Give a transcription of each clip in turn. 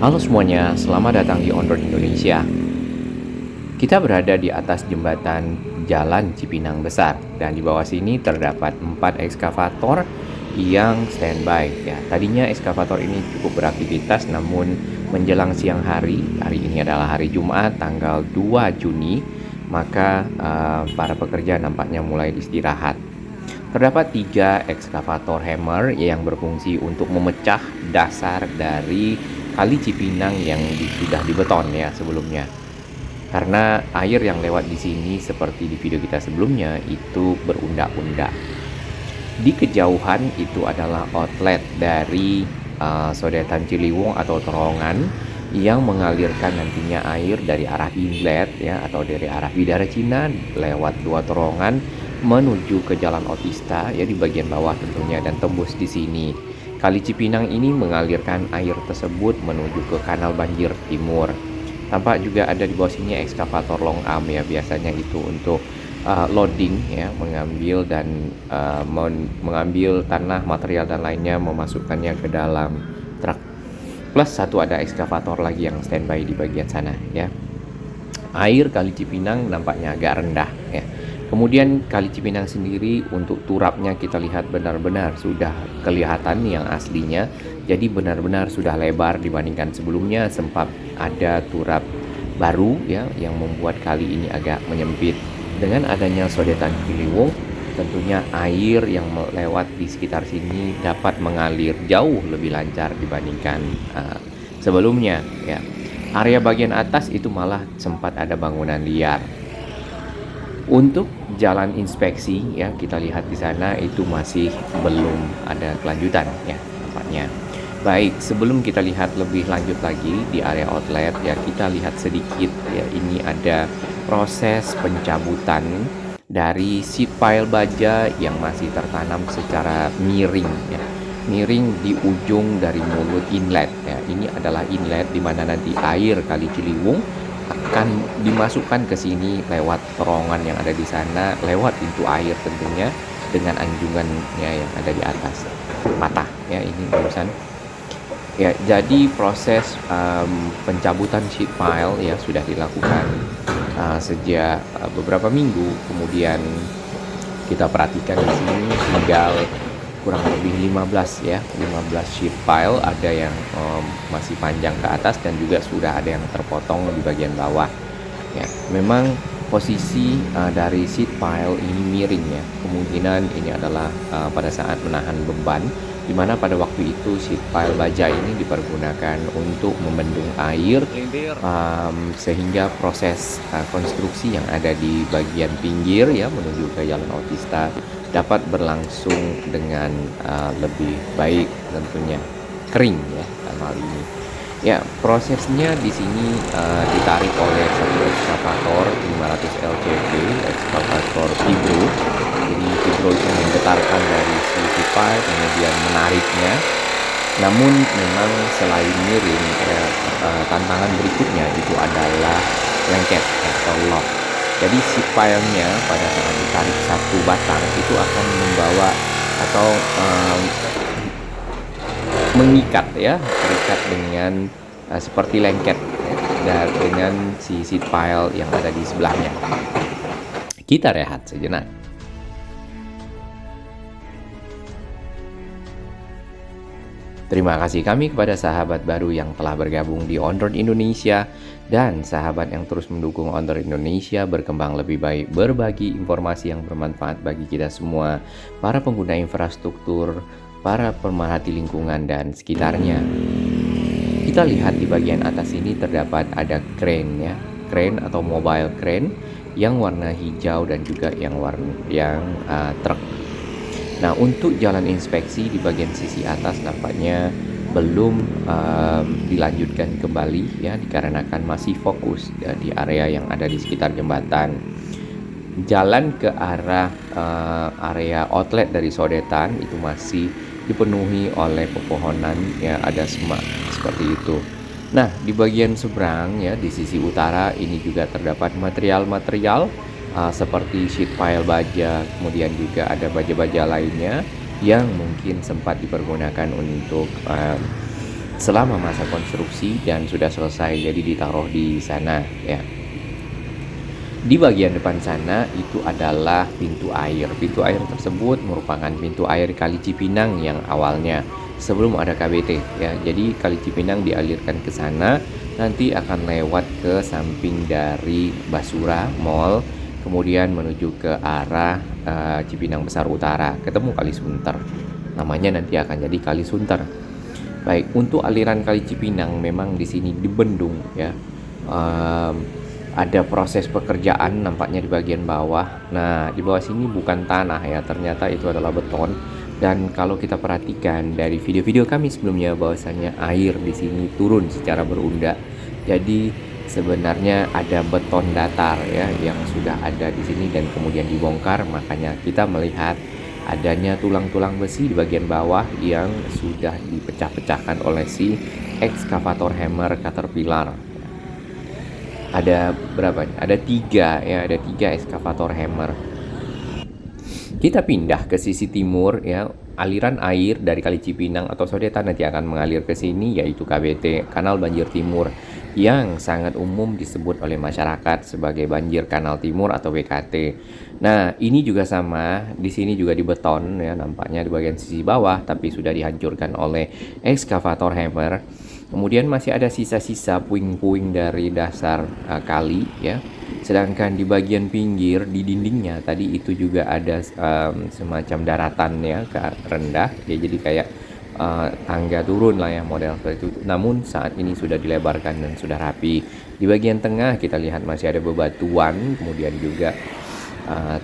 Halo semuanya, selamat datang di On Road Indonesia. Kita berada di atas jembatan Jalan Cipinang Besar dan di bawah sini terdapat 4 ekskavator yang standby. Ya, tadinya ekskavator ini cukup beraktivitas namun menjelang siang hari ini adalah hari Jumat tanggal 2 Juni, maka para pekerja nampaknya mulai istirahat. Terdapat 3 ekskavator hammer yang berfungsi untuk memecah dasar dari Kali Cipinang yang sudah dibeton ya sebelumnya. Karena air yang lewat di sini seperti di video kita sebelumnya itu berundak-undak. Di kejauhan itu adalah outlet dari Sodetan Ciliwung atau terowongan yang mengalirkan nantinya air dari arah inlet ya atau dari arah Bidara Cina lewat 2 terowongan menuju ke Jalan Otista ya di bagian bawah tentunya dan tembus di sini. Kali Cipinang ini mengalirkan air tersebut menuju ke Kanal Banjir Timur. Tampak juga ada di bawah sini ekskavator long arm ya, biasanya itu untuk loading ya, mengambil dan mengambil tanah, material dan lainnya memasukkannya ke dalam truk. Plus satu ada ekskavator lagi yang standby di bagian sana ya. Air Kali Cipinang nampaknya agak rendah ya. Kemudian Kali Cipinang sendiri untuk turapnya kita lihat benar-benar sudah kelihatan yang aslinya. Jadi benar-benar sudah lebar dibandingkan sebelumnya, sempat ada turap baru ya yang membuat kali ini agak menyempit. Dengan adanya Sodetan Ciliwung, tentunya air yang melewat di sekitar sini dapat mengalir jauh lebih lancar dibandingkan sebelumnya ya. Area bagian atas itu malah sempat ada bangunan liar. Untuk jalan inspeksi ya, kita lihat di sana itu masih belum ada kelanjutan ya nampaknya. Baik, sebelum kita lihat lebih lanjut lagi di area outlet ya, kita lihat sedikit ya, ini ada proses pencabutan dari seat pile baja yang masih tertanam secara miring ya. Miring di ujung dari mulut inlet ya. Ini adalah inlet di mana nanti air Kali Ciliwung akan dimasukkan ke sini lewat terowongan yang ada di sana, lewat pintu air tentunya dengan anjungannya yang ada di atas. Patah ya ini barusan. Ya, jadi proses pencabutan sheet pile ya sudah dilakukan sejak beberapa minggu. Kemudian kita perhatikan di sini tinggal kurang lebih 15 ya, 15 sheet pile, ada yang masih panjang ke atas dan juga sudah ada yang terpotong di bagian bawah. Ya, memang posisi dari sheet pile ini miring ya. Kemungkinan ini adalah pada saat menahan beban, di mana pada waktu itu sheet pile baja ini dipergunakan untuk membendung air sehingga proses konstruksi yang ada di bagian pinggir ya menuju ke Jalan Otista dapat berlangsung dengan lebih baik tentunya, kering ya dalam hal ini. Ya, prosesnya di sini ditarik oleh satu ekskavator 500 LCV, ekskavator Fibro. Jadi Fibro itu menggetarkan dari si pipa kemudian menariknya. Namun memang selain miring, tantangan berikutnya itu adalah lengket atau lock. Jadi si pile-nya pada saat ditarik satu batang itu akan membawa atau mengikat ya, terikat dengan seperti lengket ya, dengan si seat pile yang ada di sebelahnya. Kita rehat sejenak. Terima kasih kami kepada sahabat baru yang telah bergabung di On Road Indonesia dan sahabat yang terus mendukung On Road Indonesia berkembang lebih baik, berbagi informasi yang bermanfaat bagi kita semua, para pengguna infrastruktur, para pemerhati lingkungan dan sekitarnya. Kita lihat di bagian atas ini terdapat ada crane ya, crane atau mobile crane yang warna hijau dan juga yang truk. Nah, untuk jalan inspeksi di bagian sisi atas nampaknya belum dilanjutkan kembali ya, dikarenakan masih fokus ya, di area yang ada di sekitar jembatan. Jalan ke arah area outlet dari Sodetan itu masih dipenuhi oleh pepohonan ya, ada semak seperti itu. Nah, di bagian seberang ya, di sisi utara ini juga terdapat material-material seperti sheet pile baja, kemudian juga ada baja-baja lainnya yang mungkin sempat dipergunakan untuk selama masa konstruksi dan sudah selesai, jadi ditaruh di sana ya. Di bagian depan sana itu adalah pintu air. Pintu air tersebut merupakan pintu air Kali Cipinang yang awalnya sebelum ada KBT ya. Jadi Kali Cipinang dialirkan ke sana, nanti akan lewat ke samping dari Basura Mall, kemudian menuju ke arah Cipinang Besar Utara, ketemu Kali Sunter. Namanya nanti akan jadi Kali Sunter. Baik, untuk aliran Kali Cipinang memang di sini dibendung ya. Ada proses pekerjaan nampaknya di bagian bawah. Nah, di bawah sini bukan tanah ya, ternyata itu adalah beton. Dan kalau kita perhatikan dari video-video kami sebelumnya, bahwasanya air di sini turun secara berunda. Jadi sebenarnya ada beton datar ya yang sudah ada di sini dan kemudian dibongkar, makanya kita melihat adanya tulang-tulang besi di bagian bawah yang sudah dipecah-pecahkan oleh si ekskavator hammer Caterpillar. Ada berapa? Ada 3 ya, ada 3 ekskavator hammer. Kita pindah ke sisi timur ya, aliran air dari Kali Cipinang atau Sodetan nanti akan mengalir ke sini, yaitu KBT, Kanal Banjir Timur, yang sangat umum disebut oleh masyarakat sebagai banjir kanal timur atau BKT. Nah, ini juga sama, di sini juga dibeton ya, nampaknya di bagian sisi bawah, tapi sudah dihancurkan oleh ekskavator hammer. Kemudian masih ada sisa-sisa puing-puing dari dasar kali ya. Sedangkan di bagian pinggir di dindingnya tadi itu juga ada semacam daratan ya, ke rendah ya, jadi kayak tangga turun lah ya, model seperti itu. Namun saat ini sudah dilebarkan dan sudah rapi. Di bagian tengah kita lihat masih ada bebatuan, kemudian juga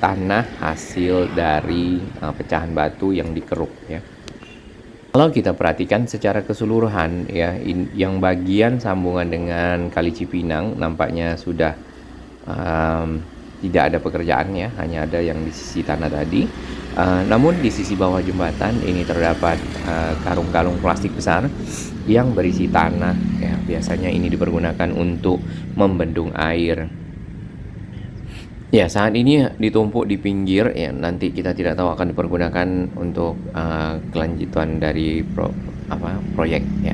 tanah hasil dari pecahan batu yang dikeruk ya. Kalau kita perhatikan secara keseluruhan ya, yang bagian sambungan dengan Kali Cipinang nampaknya sudah tidak ada pekerjaan ya, hanya ada yang di sisi tanah tadi. Namun di sisi bawah jembatan ini terdapat karung-karung plastik besar yang berisi tanah ya. Biasanya ini dipergunakan untuk membendung air. Ya, saat ini ditumpuk di pinggir ya, nanti kita tidak tahu akan dipergunakan untuk kelanjutan dari proyek ya.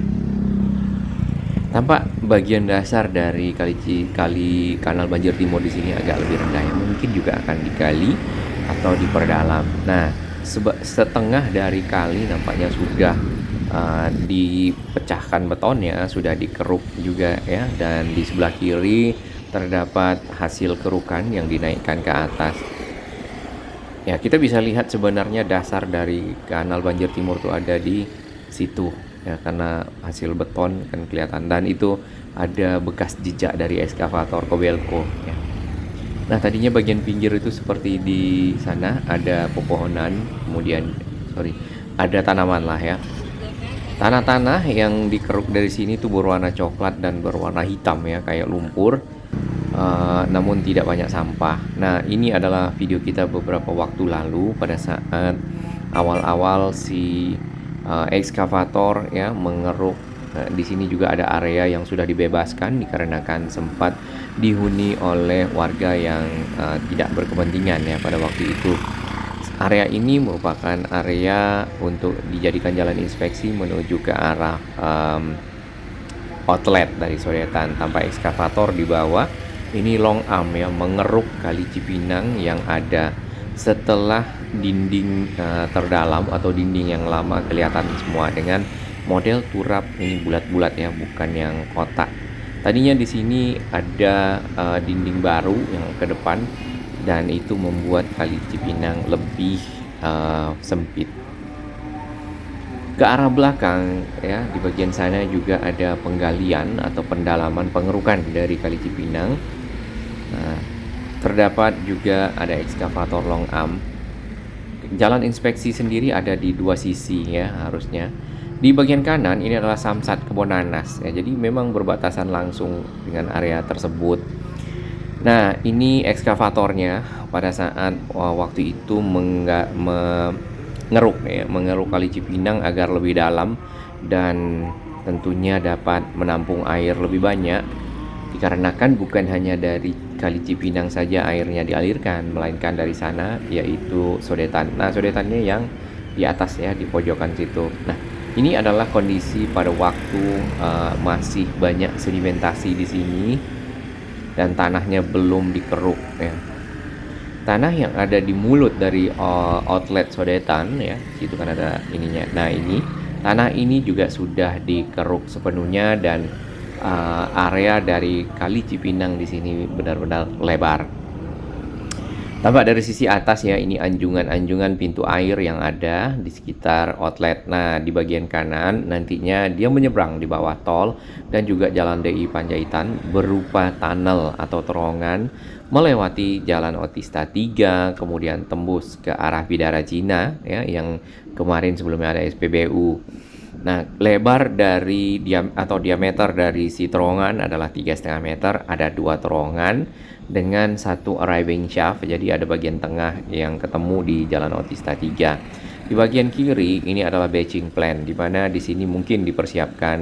Tampak bagian dasar dari kali Kanal Banjir Timur di sini agak lebih rendah ya, mungkin juga akan digali atau diperdalam. Nah, setengah dari kali nampaknya sudah dipecahkan betonnya, sudah dikeruk juga ya, dan di sebelah kiri terdapat hasil kerukan yang dinaikkan ke atas. Ya, kita bisa lihat sebenarnya dasar dari Kanal Banjir Timur itu ada di situ ya, karena hasil beton kan kelihatan, dan itu ada bekas jejak dari ekskavator Kobelco ya. Nah, tadinya bagian pinggir itu seperti di sana ada pepohonan, kemudian ada tanaman lah ya. Tanah-tanah yang dikeruk dari sini tuh berwarna coklat dan berwarna hitam ya, kayak lumpur. Namun tidak banyak sampah. Nah, ini adalah video kita beberapa waktu lalu pada saat awal-awal si ekskavator ya mengeruk. Di sini juga ada area yang sudah dibebaskan dikarenakan sempat dihuni oleh warga yang tidak berkepentingan ya pada waktu itu. Area ini merupakan area untuk dijadikan jalan inspeksi menuju ke arah outlet dari Sodetan, tanpa ekskavator di bawah. Ini long arm ya, mengeruk Kali Cipinang yang ada. Setelah dinding terdalam atau dinding yang lama kelihatan semua dengan model turap ini bulat-bulat ya, bukan yang kotak. Tadinya di sini ada dinding baru yang ke depan, dan itu membuat Kali Cipinang lebih sempit. Ke arah belakang ya, di bagian sana juga ada penggalian atau pendalaman pengerukan dari Kali Cipinang. Nah, terdapat juga ada ekskavator long arm. Jalan inspeksi sendiri ada di 2 sisi ya harusnya. Di bagian kanan ini adalah Samsat Kebon Nanas ya, jadi memang berbatasan langsung dengan area tersebut. Nah, ini ekskavatornya pada saat waktu itu mengeruk Kali Cipinang agar lebih dalam dan tentunya dapat menampung air lebih banyak, dikarenakan bukan hanya dari Kali Cipinang saja airnya dialirkan, melainkan dari sana yaitu Sodetan. Nah, Sodetannya yang di atas ya, di pojokan situ. Nah, Ini adalah kondisi pada waktu masih banyak sedimentasi di sini dan tanahnya belum dikeruk ya. Tanah yang ada di mulut dari outlet Sodetan ya, situ kan ada ininya. Nah, ini tanah ini juga sudah dikeruk sepenuhnya dan area dari Kali Cipinang di sini benar-benar lebar. Tampak dari sisi atas ya, ini anjungan-anjungan pintu air yang ada di sekitar outlet. Nah, di bagian kanan nantinya dia menyeberang di bawah tol dan juga jalan DI Panjaitan berupa tunnel atau terowongan melewati jalan Otista 3, kemudian tembus ke arah Bidara Cina ya, yang kemarin sebelumnya ada SPBU. Nah, lebar dari diameter dari si terowongan adalah 3,5 meter. Ada 2 terowongan dengan 1 arriving shaft. Jadi ada bagian tengah yang ketemu di Jalan Otista 3. Di bagian kiri ini adalah batching plant, di mana di sini mungkin dipersiapkan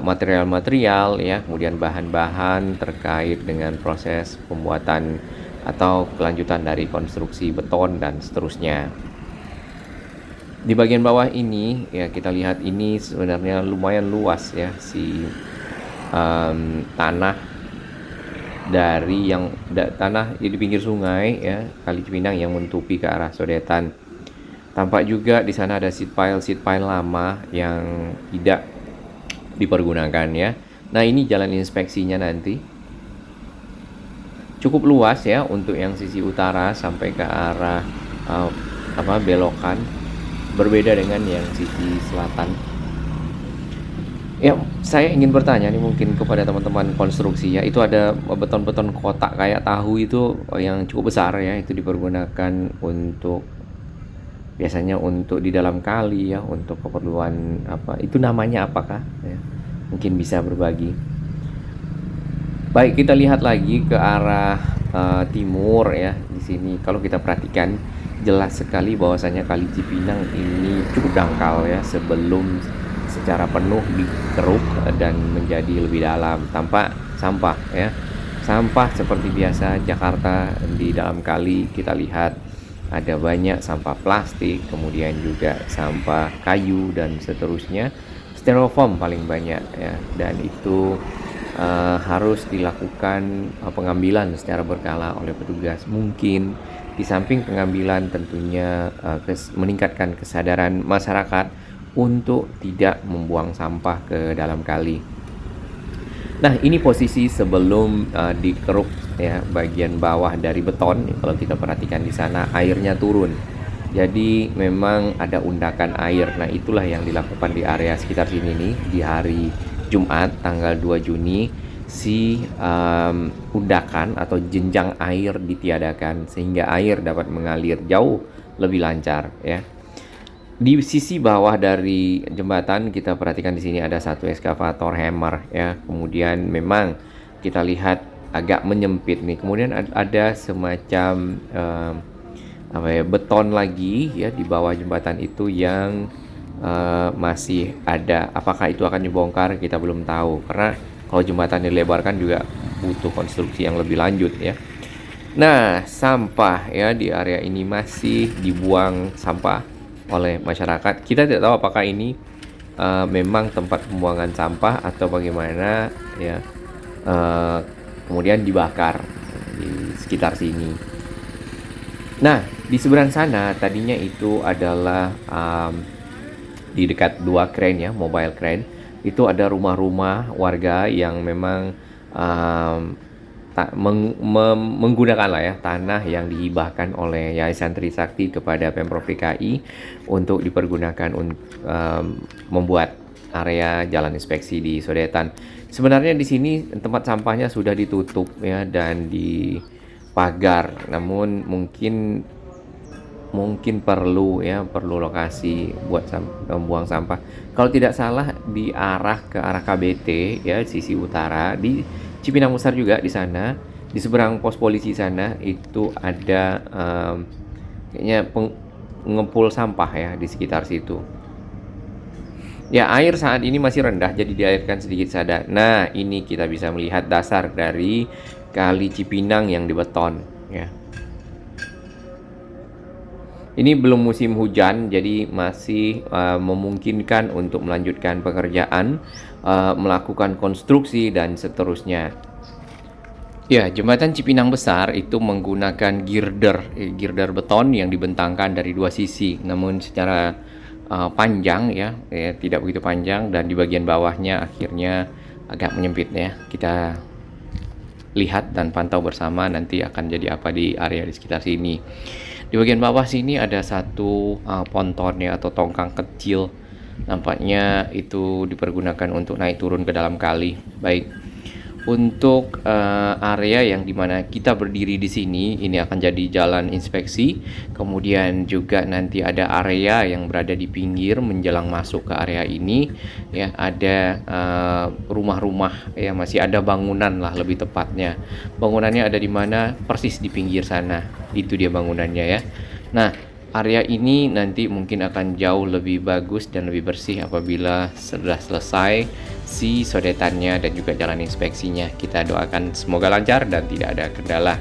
material-material ya, kemudian bahan-bahan terkait dengan proses pembuatan atau kelanjutan dari konstruksi beton dan seterusnya. Di bagian bawah ini ya, kita lihat ini sebenarnya lumayan luas ya, si tanah dari yang tanah di pinggir sungai ya, Kali Cipinang yang menutupi ke arah Sodetan. Tampak juga di sana ada seat pile lama yang tidak dipergunakan ya. Nah, ini jalan inspeksinya nanti. Cukup luas ya untuk yang sisi utara sampai ke arah belokan. Berbeda dengan yang sisi selatan. Ya, saya ingin bertanya nih mungkin kepada teman-teman konstruksi ya, itu ada beton-beton kotak kayak tahu itu yang cukup besar ya, itu dipergunakan untuk biasanya untuk di dalam kali ya, untuk keperluan apa? Itu namanya apakah? Ya, mungkin bisa berbagi. Baik, kita lihat lagi ke arah timur ya. Di sini kalau kita perhatikan jelas sekali bahwasanya Kali Cipinang ini cukup dangkal ya sebelum secara penuh dikeruk dan menjadi lebih dalam. Tampak sampah ya. Sampah seperti biasa Jakarta di dalam kali kita lihat ada banyak sampah plastik, kemudian juga sampah kayu dan seterusnya. Styrofoam paling banyak ya, dan itu harus dilakukan pengambilan secara berkala oleh petugas. Mungkin di samping pengambilan tentunya meningkatkan kesadaran masyarakat untuk tidak membuang sampah ke dalam kali. Nah, ini posisi sebelum dikeruk ya, bagian bawah dari beton. Kalau kita perhatikan di sana airnya turun. Jadi memang ada undakan air. Nah, itulah yang dilakukan di area sekitar sini nih di hari Jumat tanggal 2 Juni. Si undakan atau jenjang air ditiadakan sehingga air dapat mengalir jauh lebih lancar ya. Di sisi bawah dari jembatan kita perhatikan di sini ada 1 ekskavator hammer ya. Kemudian memang kita lihat agak menyempit nih. Kemudian ada semacam beton lagi ya di bawah jembatan itu yang masih ada. Apakah itu akan dibongkar kita belum tahu, karena kalau jembatan dilebarkan juga butuh konstruksi yang lebih lanjut ya. Nah, sampah ya di area ini masih dibuang sampah oleh masyarakat. Kita tidak tahu apakah ini memang tempat pembuangan sampah atau bagaimana ya. Kemudian dibakar di sekitar sini. Nah, di seberang sana tadinya itu adalah di dekat 2 crane ya, mobile crane. Itu ada rumah-rumah warga yang memang menggunakan lah ya tanah yang dihibahkan oleh Yayasan Trisakti kepada Pemprov DKI untuk dipergunakan membuat area jalan inspeksi di Sodetan. Sebenarnya di sini tempat sampahnya sudah ditutup ya dan dipagar, namun mungkin perlu lokasi buat membuang sampah. Kalau tidak salah di arah KBT ya, sisi utara di Cipinang Besar juga di sana, di seberang pos polisi sana itu ada kayaknya pengepul sampah ya di sekitar situ. Ya, air saat ini masih rendah jadi dialirkan sedikit saja. Nah, ini kita bisa melihat dasar dari Kali Cipinang yang dibeton ya. Ini belum musim hujan, jadi masih memungkinkan untuk melanjutkan pekerjaan, melakukan konstruksi dan seterusnya. Ya, jembatan Cipinang Besar itu menggunakan girder beton yang dibentangkan dari dua sisi, namun secara panjang ya, tidak begitu panjang, dan di bagian bawahnya akhirnya agak menyempit ya. Kita lihat dan pantau bersama nanti akan jadi apa di area di sekitar sini. Di bagian bawah sini ada satu ponton ya, atau tongkang kecil. Nampaknya itu dipergunakan untuk naik turun ke dalam kali. Baik. Untuk area yang dimana kita berdiri di sini, ini akan jadi jalan inspeksi. Kemudian juga nanti ada area yang berada di pinggir menjelang masuk ke area ini. Ya, ada rumah-rumah ya, masih ada bangunan lah lebih tepatnya. Bangunannya ada di mana? Persis di pinggir sana. Itu dia bangunannya ya. Nah, area ini nanti mungkin akan jauh lebih bagus dan lebih bersih apabila sudah selesai si sodetannya dan juga jalan inspeksinya. Kita doakan semoga lancar dan tidak ada kendala.